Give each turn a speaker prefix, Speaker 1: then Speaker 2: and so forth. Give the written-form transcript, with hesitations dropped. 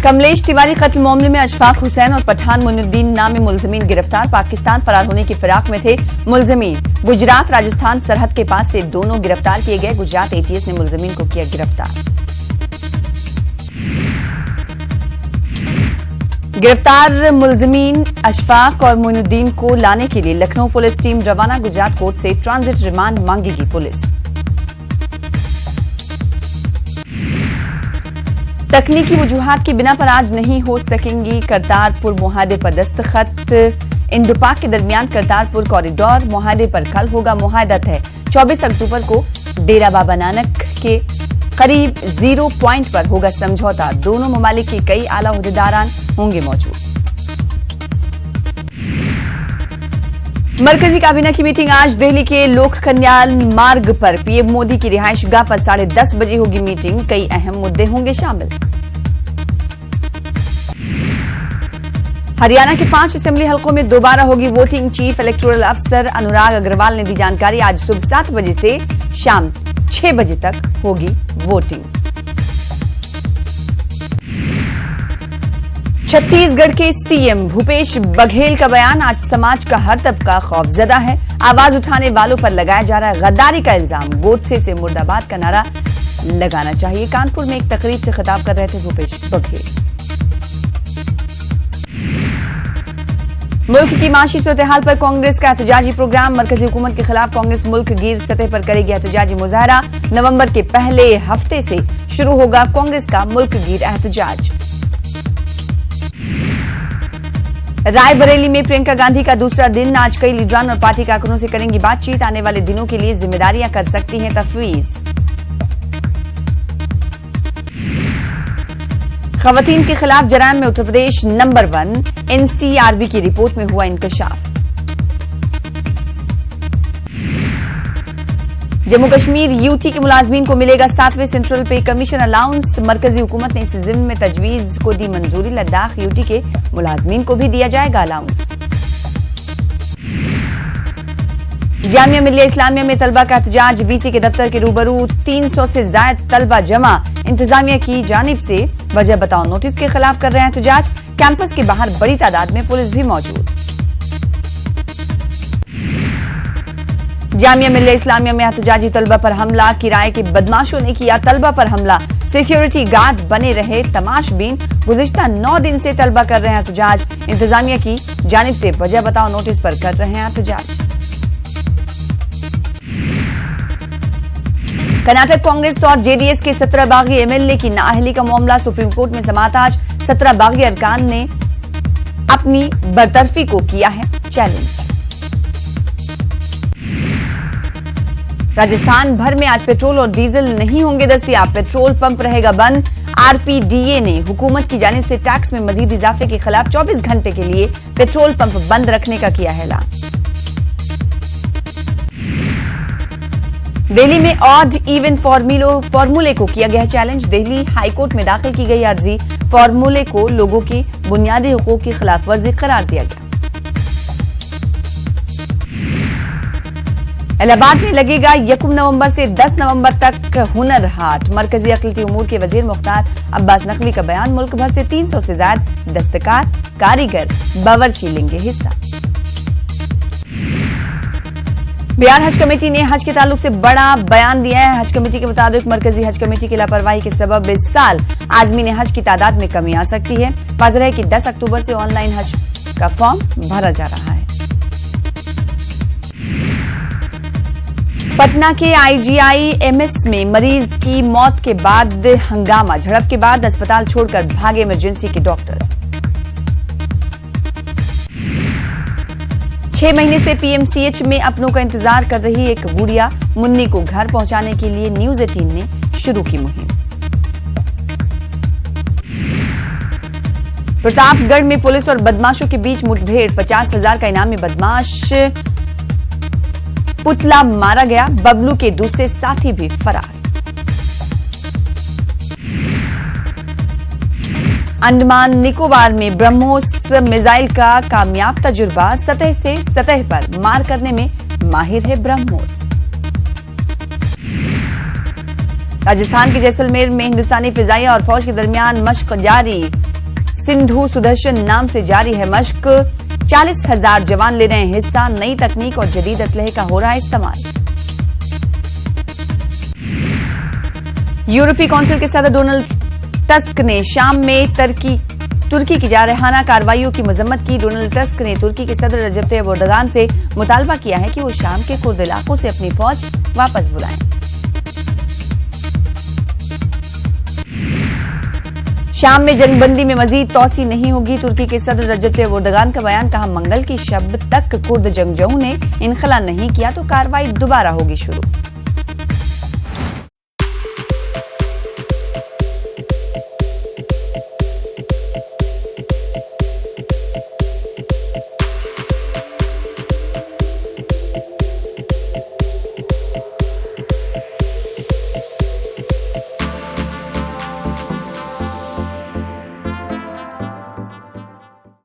Speaker 1: कमलेश तिवारी कत्ल मामले में अशफाक हुसैन और पठान मोइनुद्दीन नामी मुलजमीन गिरफ्तार। पाकिस्तान फरार होने की फिराक में थे मुलजमीन। गुजरात राजस्थान सरहद के पास से दोनों गिरफ्तार किए गए। गुजरात एटीएस ने मुलजमीन को किया गिरफ्तार। गिरफ्तार मुलजमीन अशफाक और मोइनुद्दीन को लाने के लिए लखनऊ पुलिस टीम रवाना। गुजरात कोर्ट से ट्रांजिट रिमांड मांगेगी पुलिस। तकनीकी वजूहात की बिना पर आज नहीं हो सकेंगी करतारपुर मुआहदे पर दस्तखत। इंडो पाक के दरमियान करतारपुर कॉरिडोर मुआहदे पर कल होगा मुआहदा तय। 24 अक्टूबर को डेरा बाबा नानक के करीब 0 पॉइंट पर होगा समझौता। दोनों ममालिक के कई आला ओहदेदारान होंगे मौजूद। मरकजी काबीना की मीटिंग आज दिल्ली के लोक कल्याण मार्ग पर पीएम मोदी की रिहायशगाह पर 10:30 बजे होगी मीटिंग। कई अहम मुद्दे होंगे शामिल। हरियाणा के 5 असेंबली हलकों में दोबारा होगी वोटिंग। चीफ इलेक्टोरल अफसर अनुराग अग्रवाल ने दी जानकारी। आज सुबह 7 बजे से शाम 6 बजे तक होगी वोटिंग। छत्तीसगढ़ के सीएम भूपेश बघेल का बयान। आज समाज का हर तबका खौफजदा है। आवाज उठाने वालों पर लगाया जा रहा है गद्दारी का इल्जाम। गोडसे से मुर्दाबाद का नारा लगाना चाहिए। कानपुर में एक तकरीब से खिताब कर रहे थे भूपेश बघेल। मुल्क की माशी सूरत-ए-हाल पर कांग्रेस का एहतजाजी प्रोग्राम। मरकजी हुकूमत के खिलाफ कांग्रेस मुल्क गिर सतह पर करेगी एहतजाजी मुजाहरा। नवंबर के पहले हफ्ते से शुरू होगा कांग्रेस का मुल्क गिर एहतजाज। रायबरेली में प्रियंका गांधी का दूसरा दिन। आज कई लीडरान और पार्टी कारकुनों से करेंगी बातचीत। आने वाले दिनों के लिए जिम्मेदारियां कर सकती हैं तफवीज। खवातीन के खिलाफ जराइम में उत्तर प्रदेश नंबर 1। एनसीआरबी की रिपोर्ट में हुआ इंकशाफ। जम्मू कश्मीर यूटी के मुलाजमीन को मिलेगा 7वें सेंट्रल पे कमीशन अलाउंस। मरकजी हुकूमत ने इस जिम्मे में तजवीज को दी मंजूरी। लद्दाख यूटी के मुलाजमीन को भी दिया जाएगा अलाउंस। जामिया मिल्लिया इस्लामिया में तलबा का एहतजाज। वीसी के दफ्तर के रूबरू 300 से ज्यादा तलबा जमा। इंतजामिया की जानिब से वजह बताओ नोटिस के खिलाफ कर रहे हैं एहतजाज। कैंपस के बाहर बड़ी तादाद में पुलिस भी मौजूद। जामिया मिल्लिया इस्लामिया में एहतजाजी तलबा पर हमला। किराए के बदमाशों ने किया तलबा पर हमला। सिक्योरिटी गार्ड बने रहे तमाशबीन। गुज़िश्ता 9 दिन से तलबा कर रहे हैं एहतजाज। इंतजामिया की जानिब से वजह बताओ नोटिस पर कर रहे हैं एहतजाज। कर्नाटक कांग्रेस और जेडीएस के 17 बागी एमएलए की नाअहली का मामला। सुप्रीम कोर्ट में समाअत आज। 17 बागी अरकान ने अपनी बरतरफी को किया है चैलेंज। राजस्थान भर में आज पेट्रोल और डीजल नहीं होंगे दस्तयाब। पेट्रोल पंप रहेगा बंद। आरपीडीए ने हुकूमत की जानिब से टैक्स में मजीद इजाफे के खिलाफ 24 घंटे के लिए पेट्रोल पंप बंद रखने का किया है ऐलान। दिल्ली में ऑड इवन फॉर्मूले को किया गया चैलेंज। दिल्ली हाईकोर्ट में दाखिल की गई अर्जी। फॉर्मूले को लोगों की बुनियादी हुकूक की खिलाफ वर्जी करार दिया गया। इलाहाबाद में लगेगा 1 नवंबर से 10 नवंबर तक हुनर हाट। मरकजी अक़लियती उमूर के वजीर मुख्तार अब्बास नकवी का बयान। मुल्क भर से 300 से ज्यादा दस्तकार, कारीगर, बावर्ची लेंगे हिस्सा। बिहार हज कमेटी ने हज के ताल्लुक से बड़ा बयान दिया है। हज कमेटी के मुताबिक मरकजी हज कमेटी की लापरवाही के सबब इस साल आज़मीन हज की तादाद में कमी आ सकती है। वाज़ेह है कि 10 अक्टूबर से ऑनलाइन हज का फॉर्म भरा जा रहा है। पटना के आईजीआईएमएस में मरीज की मौत के बाद हंगामा। झड़प के बाद अस्पताल छोड़कर भागे इमरजेंसी के डॉक्टर्स। 6 महीने से पीएमसीएच में अपनों का इंतजार कर रही एक गुड़िया मुन्नी को घर पहुंचाने के लिए न्यूज 18 ने शुरू की मुहिम। प्रतापगढ़ में पुलिस और बदमाशों के बीच मुठभेड़। 50,000 का इनामी बदमाश पुतला मारा गया। बबलू के दूसरे साथी भी फरार। अंडमान निकोबार में ब्रह्मोस मिसाइल का कामयाब तजुर्बा। सतह से सतह पर मार करने में माहिर है ब्रह्मोस। राजस्थान के जैसलमेर में हिंदुस्तानी फिजाइया और फौज के दरमियान मशक जारी। सिंधु सुदर्शन नाम से जारी है मशक। 40,000 जवान ले रहे हैं हिस्सा। नई तकनीक और जदीद असलहे का हो रहा है इस्तेमाल। यूरोपीय काउंसिल के सदर डोनाल्ड टस्क ने शाम में तुर्की की जारहाना कार्रवाइयों की मजम्मत की। डोनाल्ड टस्क ने तुर्की के सदर रजब तैयब एर्दोगान से मुतालबा किया है कि वो शाम के कुर्द इलाकों से अपनी फौज वापस बुलाएं। शाम में जंगबंदी में मजीद तौसी नहीं होगी। तुर्की के सदर रजब तैयब एर्दोगान का बयान। कहा, मंगल की शब तक कुर्द जंगजोओं ने इनखला नहीं किया तो कार्रवाई दोबारा होगी शुरू।